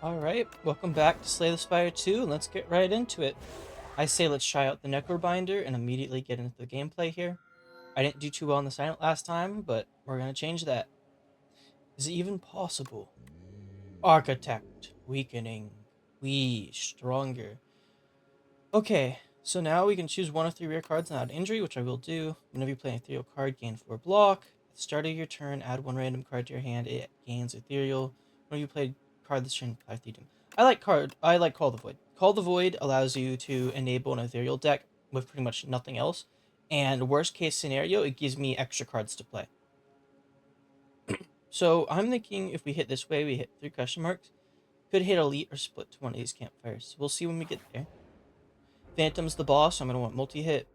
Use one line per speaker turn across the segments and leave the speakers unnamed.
Alright, welcome back to Slay the Spire 2, and let's get right into it. I say let's try out the Necrobinder and immediately get into the gameplay here. I didn't do too well on the silent last time, but we're gonna change that. Is it even possible? Architect, weakening, we, stronger. Okay, so now we can choose one of three rare cards and add injury, which I will do. Whenever you play an ethereal card, gain 4 block. At the start of your turn, add one random card to your hand, it gains ethereal. Whenever you play a card this turn, apply 3 doom. I like Call the Void. Call the Void allows you to enable an ethereal deck with pretty much nothing else. And worst case scenario, it gives me extra cards to play. So I'm thinking if we hit this way, we hit 3 question marks. Could hit elite or split to one of these campfires. We'll see when we get there. Phantom's the boss, so I'm going to want multi-hit.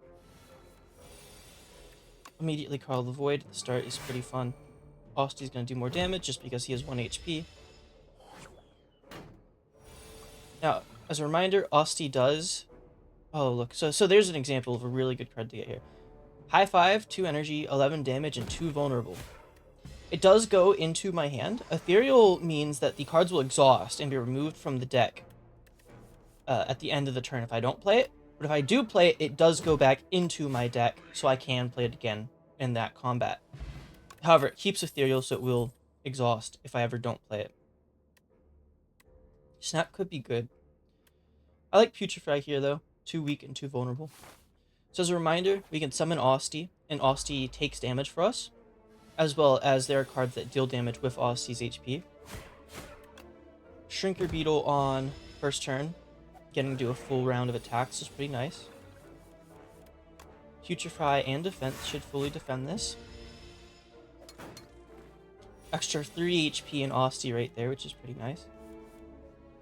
Immediately Call the Void at the start is pretty fun. Osty's going to do more damage just because he has 1 HP. Now, as a reminder, Osty does... Oh, look. So there's an example of a really good card to get here. High 5, 2 energy, 11 damage, and 2 vulnerable. It does go into my hand. Ethereal means that the cards will exhaust and be removed from the deck at the end of the turn if I don't play it. But if I do play it, it does go back into my deck, so I can play it again in that combat. However, it keeps Ethereal, so it will exhaust if I ever don't play it. Snap could be good. I like Putrefy here, though. 2 weak and 2 vulnerable. So as a reminder, we can summon Osty, and Osty takes damage for us, as well as there are cards that deal damage with Osty's HP. Shrinker Beetle on first turn, getting to do a full round of attacks is pretty nice. Putrefy and Defense should fully defend this. Extra 3 HP in Osty right there, which is pretty nice.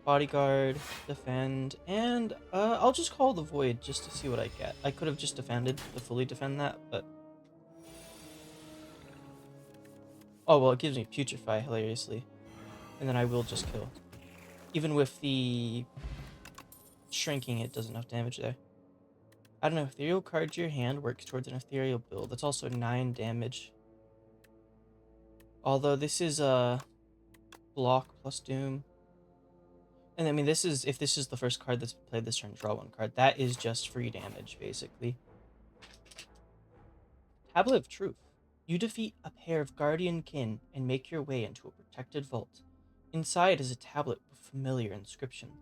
Bodyguard, defend, and I'll just Call the Void just to see what I get. I could have just defended to fully defend that, but... Oh, well, it gives me Putrefy, hilariously. And then I will just kill. Even with the shrinking, it does enough damage there. I don't know, ethereal card to your hand works towards an ethereal build. That's also 9 damage. Although this is a block plus doom. And I mean, this is, if this is the first card that's played this turn, draw 1 card. That is just free damage, basically. Tablet of Truth. You defeat a pair of guardian kin and make your way into a protected vault. Inside is a tablet with familiar inscriptions.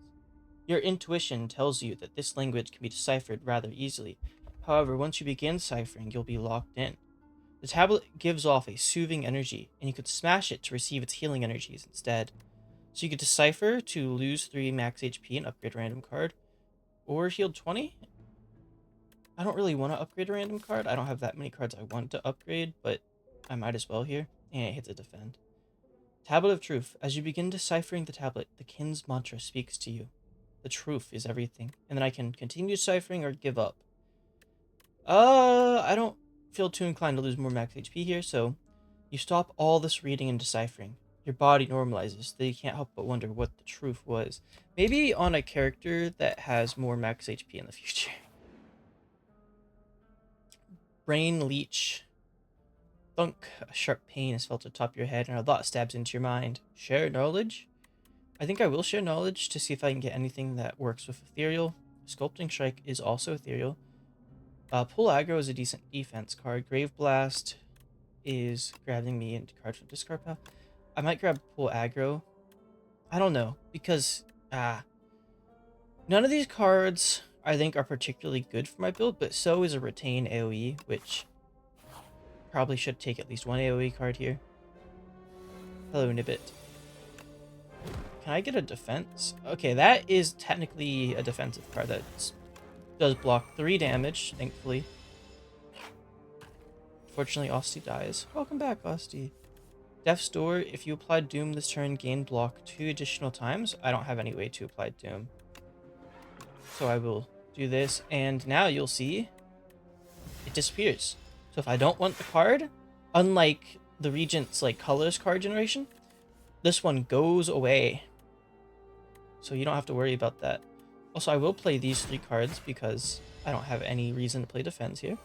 Your intuition tells you that this language can be deciphered rather easily. However, once you begin ciphering, you'll be locked in. The tablet gives off a soothing energy, and you could smash it to receive its healing energies instead. So you could decipher to lose 3 max HP and upgrade a random card, or heal 20? I don't really want to upgrade a random card. I don't have that many cards I want to upgrade, but I might as well here. And it hits a defend. Tablet of Truth. As you begin deciphering the tablet, the kin's mantra speaks to you. The truth is everything. And then I can continue deciphering or give up. I don't feel too inclined to lose more max HP here, so you stop all this reading and deciphering. Your body normalizes, so you can't help but wonder what the truth was. Maybe on a character that has more max HP in the future. Brain Leech. Thunk. A sharp pain is felt atop your head, and a thought stabs into your mind. Share knowledge? I think I will share knowledge to see if I can get anything that works with Ethereal. Sculpting Strike is also Ethereal. Pull Aggro is a decent defense card. Grave Blast is grabbing me into cards from discard pile. I might grab Pull Aggro. I don't know, because none of these cards I think are particularly good for my build, but so is a Retain AoE, which probably should take at least 1 AoE card here. Hello, Nibbit. Can I get a defense? Okay, that is technically a defensive card that does block 3 damage, thankfully. Fortunately, Osty dies. Welcome back, Osty. Death's Door, if you apply Doom this turn, gain block 2 additional times. I don't have any way to apply Doom. So I will do this, and now you'll see it disappears. So if I don't want the card, unlike the Regent's like colors card generation, this one goes away. So you don't have to worry about that. Also, I will play these 3 cards because I don't have any reason to play defense here.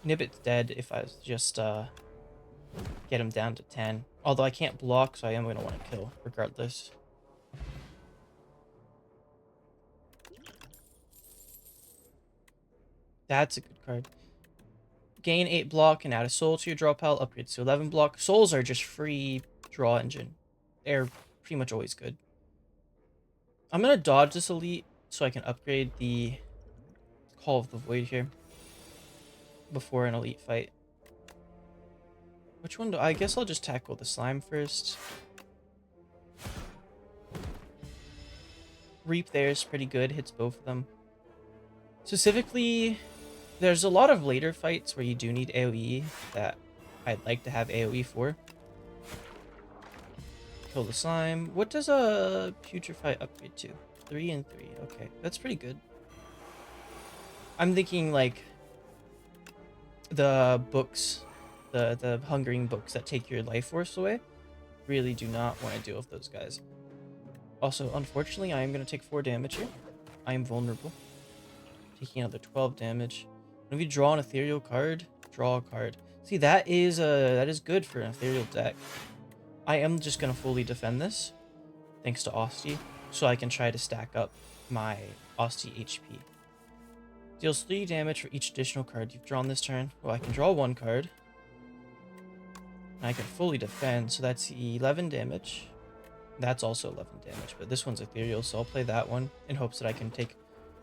Nibbit's dead if I was just get him down to 10. Although I can't block, so I am going to want to kill regardless. That's a good card. Gain 8 block and add a soul to your draw pile. Upgrades to 11 block. Souls are just free draw engine. They're pretty much always good. I'm going to dodge this elite so I can upgrade the Call of the Void here before an elite fight. Which one do I guess I'll just tackle the slime first. Reap there is pretty good, hits both of them. Specifically, there's a lot of later fights where you do need AoE that I'd like to have AoE for. Kill the slime. What does a putrefy upgrade to? 3 and 3. Okay, that's pretty good. I'm thinking like the books, the hungering books that take your life force away. Really do not want to deal with those guys. Also, unfortunately, I am going to take 4 damage here. I am vulnerable. Taking another 12 damage. If you draw an ethereal card, draw a card. See, that is good for an ethereal deck. I am just going to fully defend this, thanks to Osti, so I can try to stack up my Osti HP. Deals 3 damage for each additional card you've drawn this turn. Well, I can draw 1 card. And I can fully defend, so that's 11 damage. That's also 11 damage, but this one's ethereal, so I'll play that one in hopes that I can take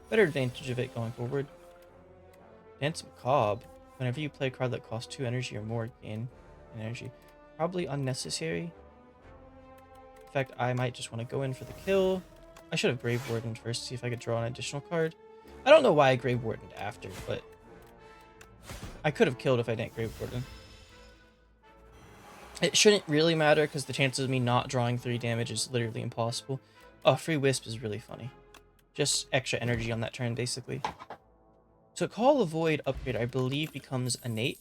better advantage of it going forward. Dance Macabre. Whenever you play a card that costs 2 energy or more, gain energy. Probably unnecessary. In fact, I might just want to go in for the kill. I should have Grave Wardened first, see if I could draw an additional card. I don't know why I Grave Wardened after, but I could have killed if I didn't Grave Warden. It shouldn't really matter because the chances of me not drawing 3 damage is literally impossible. Oh, Free Wisp is really funny. Just extra energy on that turn, basically. So Call of Void upgrade, I believe, becomes innate.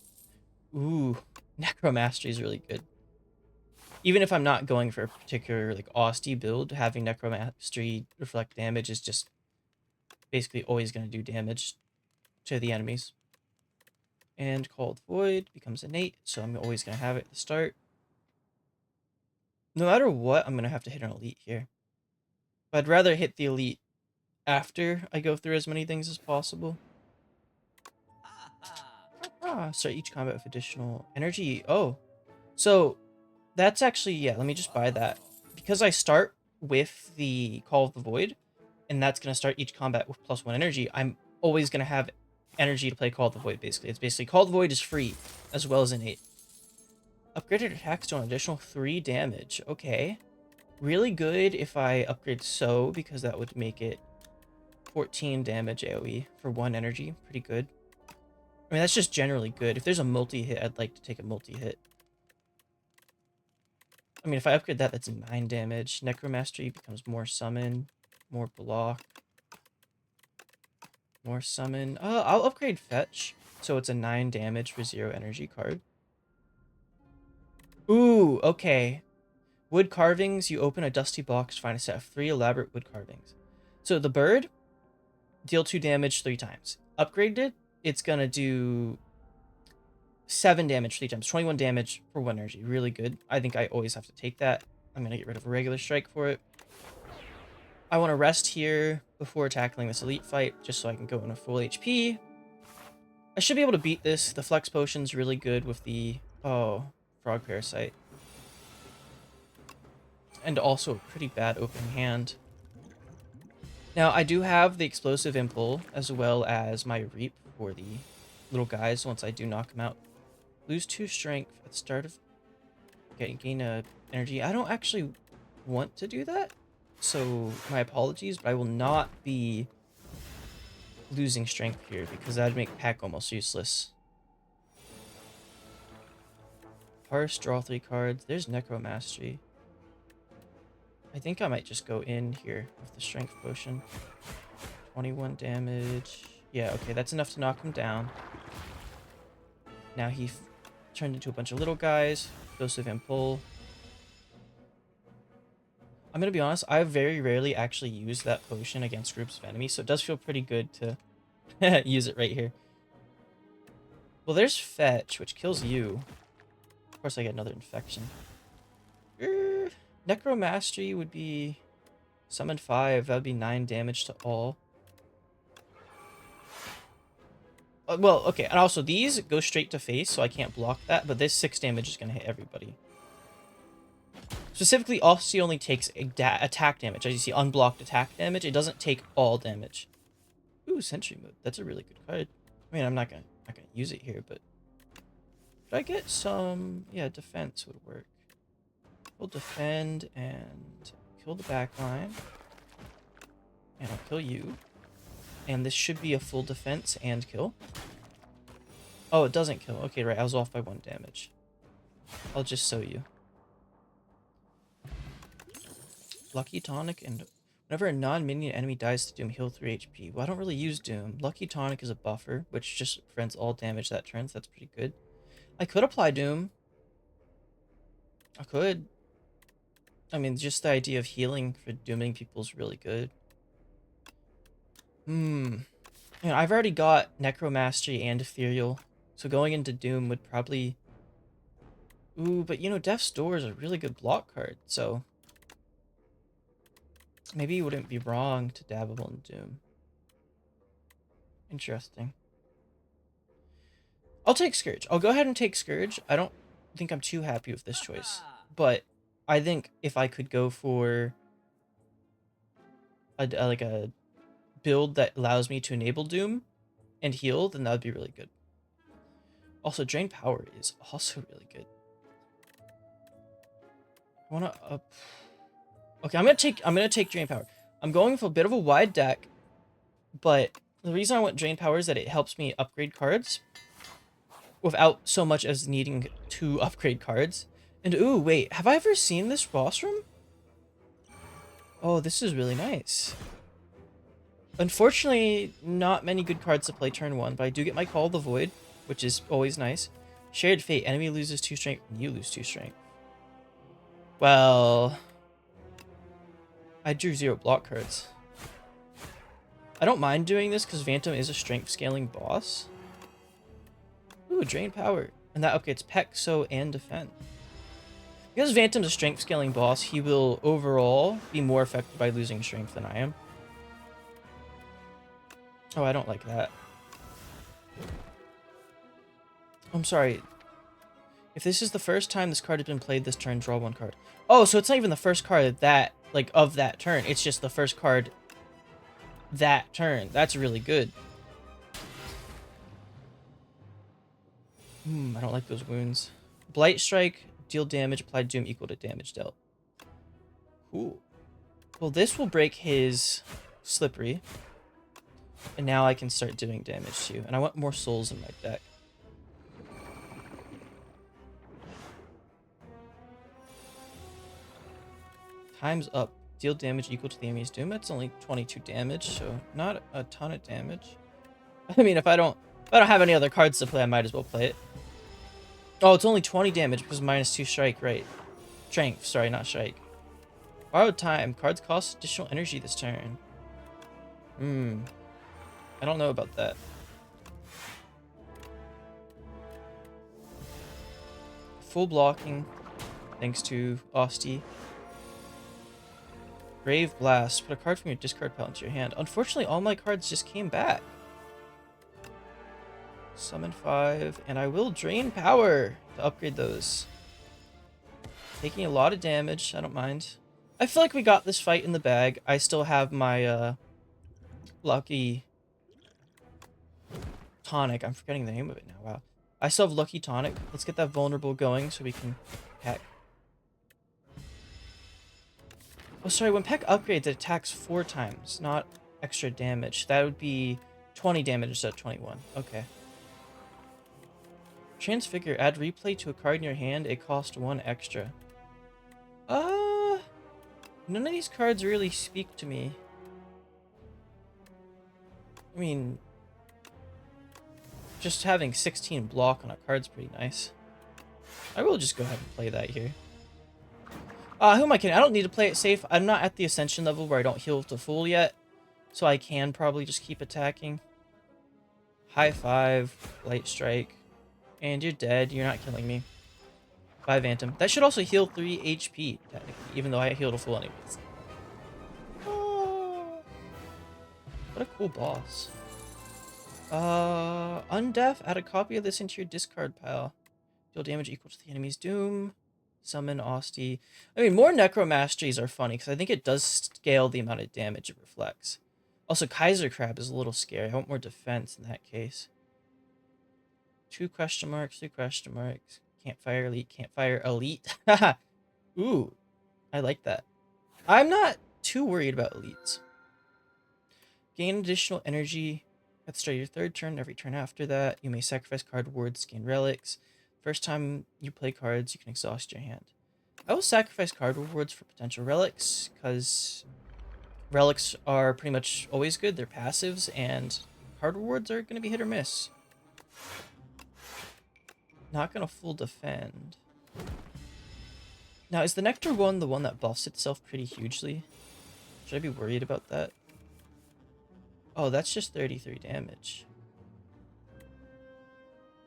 Ooh, Necromastery is really good. Even if I'm not going for a particular like Osti build, having Necromastery reflect damage is just basically always going to do damage to the enemies. And Call of Void becomes innate, so I'm always going to have it at the start. No matter what, I'm going to have to hit an elite here. But I'd rather hit the elite after I go through as many things as possible. Start each combat with additional energy. Oh, so that's actually, yeah, let me just buy that. Because I start with the Call of the Void, and that's going to start each combat with +1 energy, I'm always going to have energy to play Call of the Void, basically. It's basically Call of the Void is free, as well as innate. Upgraded attacks do an additional 3 damage. Okay. Really good if I upgrade So, because that would make it 14 damage AoE for 1 energy. Pretty good. I mean, that's just generally good. If there's a multi-hit, I'd like to take a multi-hit. I mean, if I upgrade that, that's 9 damage. Necromastery becomes more summon, more block, more summon. I'll upgrade Fetch, so it's a 9 damage for 0 energy card. Ooh, okay. Wood carvings, you open a dusty box to find a set of 3 elaborate wood carvings. So the bird, deal 2 damage 3 times. Upgraded, it's gonna do 7 damage 3 times. 21 damage for 1 energy. Really good. I think I always have to take that. I'm gonna get rid of a regular strike for it. I want to rest here before tackling this elite fight, just so I can go in a full HP. I should be able to beat this. The Flex Potion's really good with the... Oh, Frog Parasite. And also a pretty bad open hand. Now, I do have the Explosive Impulse, as well as my Reap for the little guys once I do knock them out. Lose 2 strength at the start of... Gain a energy. I don't actually want to do that, so my apologies, but I will not be losing strength here, because that'd make Pack almost useless. Parse, draw 3 cards. There's Necromastery. I think I might just go in here with the Strength Potion. 21 damage. Yeah, okay, that's enough to knock him down. Now he turned into a bunch of little guys. Explosive Impulse. I'm gonna be honest, I very rarely actually use that potion against groups of enemies, so it does feel pretty good to use it right here. Well, there's Fetch, which kills you. Of course I get another infection. Necromastery would be summon 5. That would be 9 damage to all. Well, okay, and also these go straight to face, so I can't block that, but this 6 damage is going to hit everybody. Specifically, Aussie only takes attack damage. As you see, unblocked attack damage. It doesn't take all damage. Ooh, Sentry Mode. That's a really good card. I mean, I'm not gonna use it here, but could I get some? Yeah, defense would work. We'll defend and kill the back line, and I'll kill you. And this should be a full defense and kill. Oh, it doesn't kill. Okay, right. I was off by 1 damage. I'll just sew you. Lucky Tonic, and whenever a non-minion enemy dies to Doom, heal 3 HP. Well, I don't really use Doom. Lucky Tonic is a buffer, which just prevents all damage that turn, so that's pretty good. I could apply Doom. I could. I mean, just the idea of healing for dooming people is really good. You know, I've already got Necromastery and Ethereal, so going into Doom would probably... Ooh, but you know, Death's Door is a really good block card, so... Maybe you wouldn't be wrong to dabble in Doom. Interesting. I'll take Scourge. I'll go ahead and take Scourge. I don't think I'm too happy with this choice. But I think if I could go for like a build that allows me to enable Doom and heal, then that would be really good. Also, Drain Power is also really good. I wanna okay, I'm gonna take Drain Power. I'm going for a bit of a wide deck, but the reason I want Drain Power is that it helps me upgrade cards without so much as needing to upgrade cards. And ooh, wait, have I ever seen this boss room? Oh, this is really nice. Unfortunately, not many good cards to play turn 1, but I do get my Call of the Void, which is always nice. Shared Fate, enemy loses 2 strength, and you lose 2 strength. Well... I drew 0 block cards. I don't mind doing this because Phantom is a strength scaling boss. Ooh, Drain Power. And that upgrades Peck, Sew, and Defend. Because Phantom's a strength scaling boss, he will overall be more affected by losing strength than I am. Oh, I don't like that. I'm sorry. If this is the first time this card has been played this turn, draw 1 card. Oh, so it's not even the first card that, like, of that turn. It's just the first card that turn. That's really good. I don't like those wounds. Blight Strike, deal damage, applied Doom equal to damage dealt. Cool. Well, this will break his Slippery. And now I can start doing damage to you. And I want more souls in my deck. Time's up. Deal damage equal to the enemy's Doom. That's only 22 damage, so not a ton of damage. I mean, if I don't have any other cards to play, I might as well play it. Oh, it's only 20 damage because -2 strike, right? Strength, sorry, not strike. Borrowed time. Cards cost additional energy this turn. I don't know about that. Full blocking, thanks to Austie. Grave Blast. Put a card from your discard pile into your hand. Unfortunately, all my cards just came back. Summon 5, and I will Drain Power to upgrade those. Taking a lot of damage, I don't mind. I feel like we got this fight in the bag. I still have my Lucky Tonic. I'm forgetting the name of it now, wow. I still have Lucky Tonic. Let's get that vulnerable going so we can Peck. Oh, sorry, when Peck upgrades, it attacks 4 times, not extra damage. That would be 20 damage instead of 21. Okay. Transfigure. Add replay to a card in your hand. It costs 1 extra. None of these cards really speak to me. I mean, just having 16 block on a card's pretty nice. I will just go ahead and play that here. Who am I kidding? I don't need to play it safe. I'm not at the Ascension level where I don't heal to full yet. So I can probably just keep attacking. High 5, Light Strike. And you're dead. You're not killing me. Bye, Phantom. That should also heal 3 HP, technically, even though I healed a full anyways. Oh, what a cool boss. Undeaf, add a copy of this into your discard pile. Deal damage equal to the enemy's doom. Summon Osty. I mean, more Necromasteries are funny, because I think it does scale the amount of damage it reflects. Also, Kaiser Crab is a little scary. I want more defense in that case. 2 question marks, 3 question marks. Campfire Elite, Campfire Elite. Haha. Ooh, I like that. I'm not too worried about elites. Gain additional energy at the start of your 3rd turn. Every turn after that, you may sacrifice card rewards, gain relics. First time you play cards, you can exhaust your hand. I will sacrifice card rewards for potential relics, because relics are pretty much always good. They're passives, and card rewards are going to be hit or miss. Not going to full defend. Now, is the Nectar one the one that buffs itself pretty hugely? Should I be worried about that? Oh, that's just 33 damage.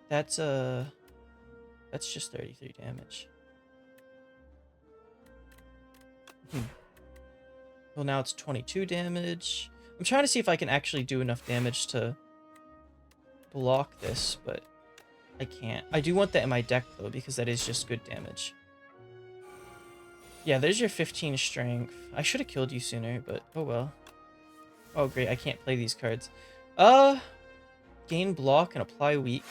That's just 33 damage. Well, now it's 22 damage. I'm trying to see if I can actually do enough damage to block this, but I can't. I do want that in my deck, though, because that is just good damage. Yeah, there's your 15 strength. I should have killed you sooner, but oh well. Oh, great. I can't play these cards. Gain block and apply weak.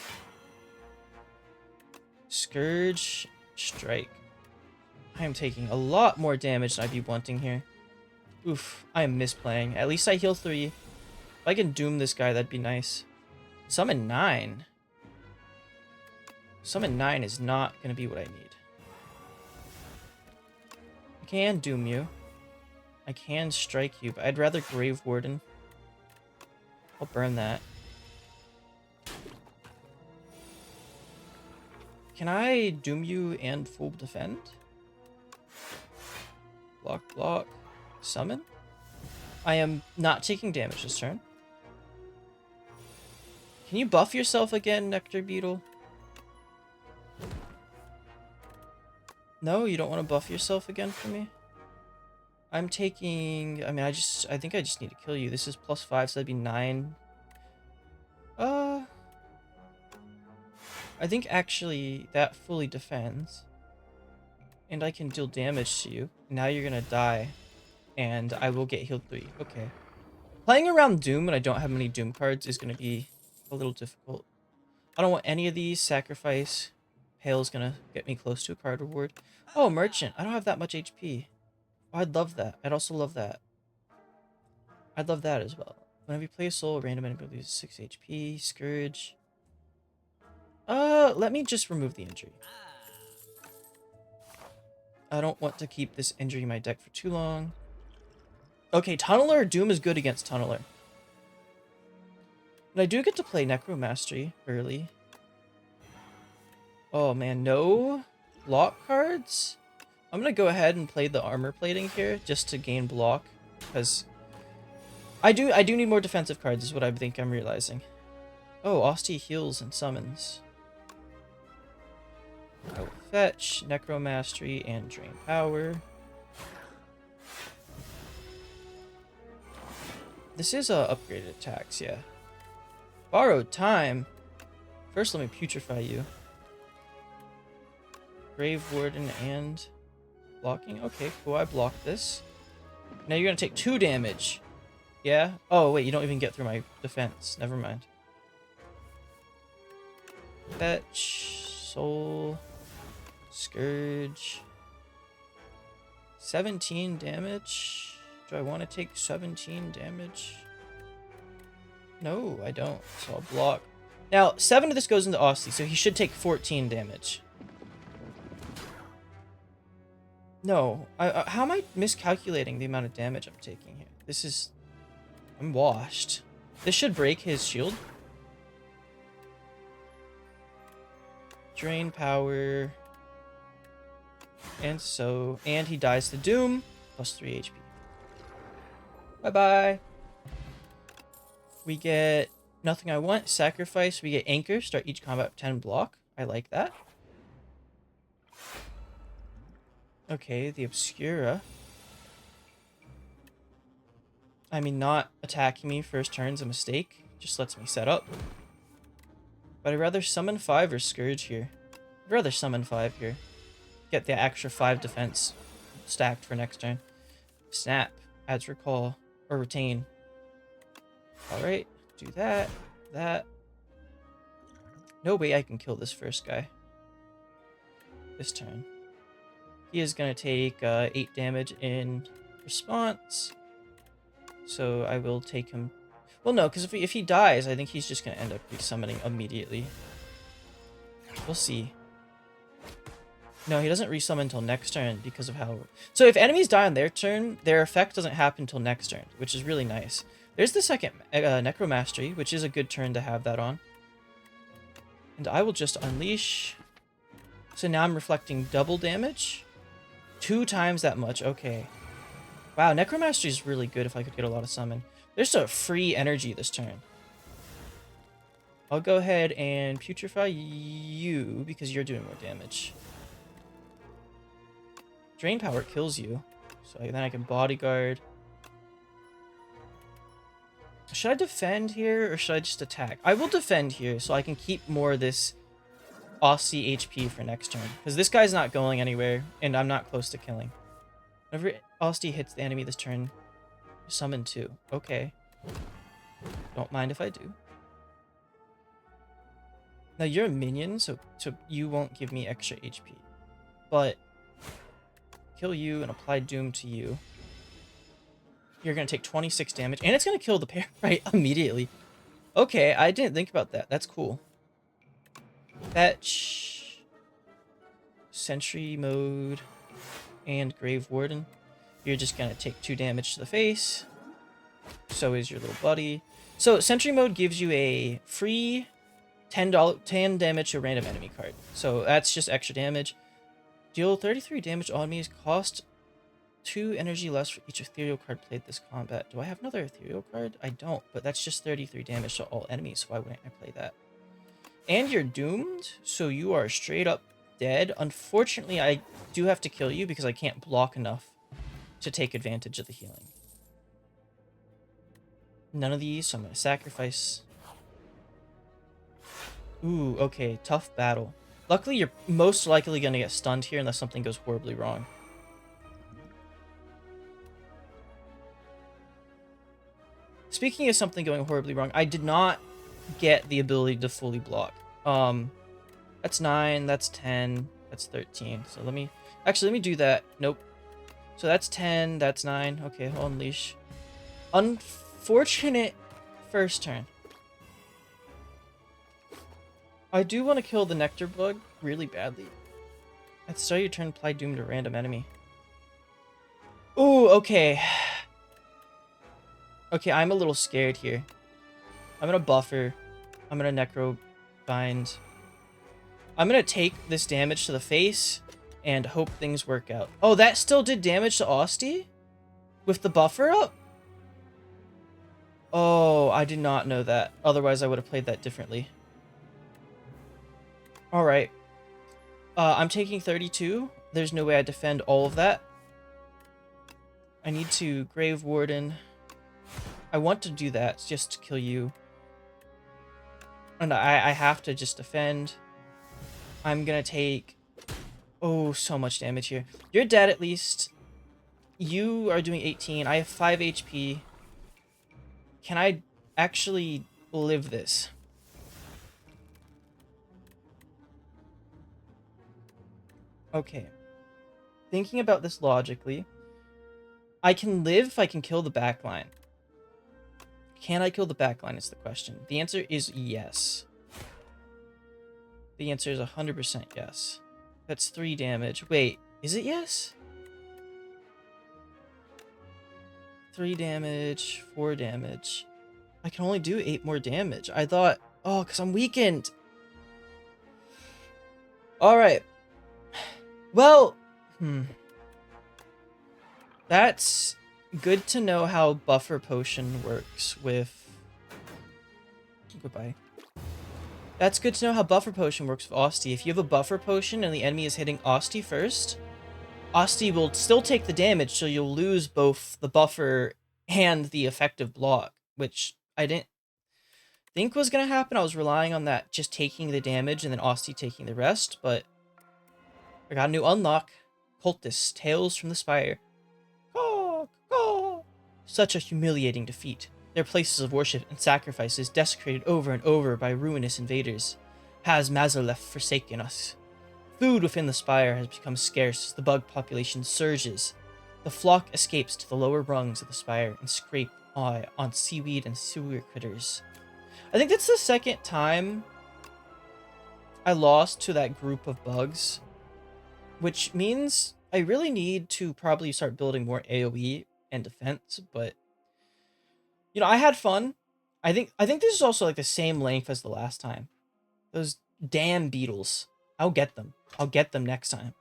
Scourge, strike. I am taking a lot more damage than I'd be wanting here. Oof, I am misplaying. At least I heal 3. If I can doom this guy, that'd be nice. Summon 9. Summon 9 is not going to be what I need. I can doom you. I can strike you, but I'd rather Grave Warden. I'll burn that. Can I doom you and full defend? Block, block. Summon? I am not taking damage this turn. Can you buff yourself again, Nectar Beetle? No, you don't want to buff yourself again for me? I'm taking... I mean, I think I just need to kill you. This is +5, so that'd be 9. I think actually that fully defends. And I can deal damage to you. Now you're gonna die. And I will get healed 3. Okay. Playing around Doom when I don't have many Doom cards is gonna be a little difficult. I don't want any of these. Sacrifice. Pale is gonna get me close to a card reward. Oh, Merchant. I don't have that much HP. Oh, I'd love that. I'd also love that. I'd love that as well. Whenever you play a soul, random enemy loses 6 HP. Scourge. Let me just remove the injury. I don't want to keep this injury in my deck for too long. Okay, Tunneler. Doom is good against Tunneler. And I do get to play Necromastery early. Oh man, no block cards? I'm gonna go ahead and play the armor plating here just to gain block, because I do need more defensive cards is what I think I'm realizing. Oh, Osty heals and summons. I will fetch, Necromastery, and drain power. This is upgraded attacks, yeah. Borrowed time. First, let me putrefy you. Grave Warden and blocking. Okay, cool. I blocked this. Now you're gonna take 2 damage. Yeah? Oh, wait, you don't even get through my defense. Never mind. Fetch. Soul. Scourge. 17 damage. Do I want to take 17 damage? No, I don't. So I'll block. Now, 7 of this goes into Osty, so he should take 14 damage. No. How am I miscalculating the amount of damage I'm taking here? This is... I'm washed. This should break his shield. Drain power. And he dies to Doom. Plus 3 HP. Bye-bye. We get nothing I want. Sacrifice. We get Anchor. Start each combat with 10 block. I like that. Okay, the Obscura. I mean, not attacking me first turn's a mistake. Just lets me set up. But I'd rather summon 5 or Scourge here. I'd rather summon 5 here. Get the extra 5 defense stacked for next turn. Snap. Adds recall. Or retain. Alright. Do that. That. No way I can kill this first guy. This turn. He is going to take 8 damage in response. So I will take him. Well, no, because if he dies, I think he's just going to end up resummoning immediately. We'll see. No, he doesn't resummon until next turn because of how... So if enemies die on their turn, their effect doesn't happen until next turn, which is really nice. There's the second Necromastery, which is a good turn to have that on. And I will just unleash. So now I'm reflecting double damage. 2 times that much. Okay. Wow, Necromastery is really good if I could get a lot of summon. There's a free energy this turn. I'll go ahead and putrefy you because you're doing more damage. Drain power kills you. So then I can bodyguard. Should I defend here or should I just attack? I will defend here so I can keep more of this Aussie HP for next turn. Because this guy's not going anywhere and I'm not close to killing. Whenever Austie hits the enemy this turn, summon 2. Okay. Don't mind if I do. Now you're a minion, so you won't give me extra HP. But kill you and apply Doom to you. You're going to take 26 damage, and it's going to kill the pair right immediately. Okay, I didn't think about that. That's cool. Fetch. Sentry mode. And Grave Warden. You're just going to take 2 damage to the face. So is your little buddy. So Sentry mode gives you a free $10 damage to a random enemy card. So that's just extra damage. Deal 33 damage on enemies. Cost 2 energy less for each ethereal card played this combat. Do I have another ethereal card? I don't, but that's just 33 damage to all enemies, so why wouldn't I play that? And you're doomed, so you are straight up dead. Unfortunately, I do have to kill you because I can't block enough to take advantage of the healing. None of these, so I'm going to sacrifice. Ooh, okay, tough battle. Luckily, you're most likely going to get stunned here unless something goes horribly wrong. Speaking of something going horribly wrong, I did not get the ability to fully block. That's 9, that's 10, that's 13. So let me do that. Nope. So that's 10, that's 9. Okay, I'll unleash. Unfortunate first turn. I do want to kill the Nectar Bug really badly. At the start of your turn, apply Doom to a random enemy. Ooh, okay. Okay, I'm a little scared here. I'm gonna buffer. I'm gonna Necro Bind. I'm gonna take this damage to the face and hope things work out. Oh, that still did damage to Austie? With the buffer up? Oh, I did not know that. Otherwise, I would have played that differently. Alright. I'm taking 32. There's no way I defend all of that. I need to Grave Warden. I want to do that just to kill you. And I have to just defend. I'm gonna take... Oh, so much damage here. You're dead at least. You are doing 18. I have 5 HP. Can I actually live this? Okay. Thinking about this logically, I can live if I can kill the backline. Can I kill the backline is the question. The answer is yes. The answer is 100% yes. That's 3 damage. Wait, is it yes? 3 damage, 4 damage. I can only do 8 more damage. I thought, oh, because I'm weakened. Alright. Well, that's good to know how Buffer Potion works with... Goodbye. That's good to know how Buffer Potion works with Austie. If you have a Buffer Potion and the enemy is hitting Austie first, Asti will still take the damage, so you'll lose both the buffer and the effective block, which I didn't think was going to happen. I was relying on that just taking the damage and then Asti taking the rest, but I got a new unlock. Cultists, Tales from the Spire. Caw, caw. Such a humiliating defeat. Their places of worship and sacrifices desecrated over and over by ruinous invaders. Has Mazalef forsaken us? Food within the spire has become scarce as the bug population surges. The flock escapes to the lower rungs of the spire and scrape on seaweed and sewer critters. I think that's the second time I lost to that group of bugs, which means I really need to probably start building more AoE and defense, but you know, I had fun. I think this is also like the same length as the last time. Those damn beetles. I'll get them. I'll get them next time.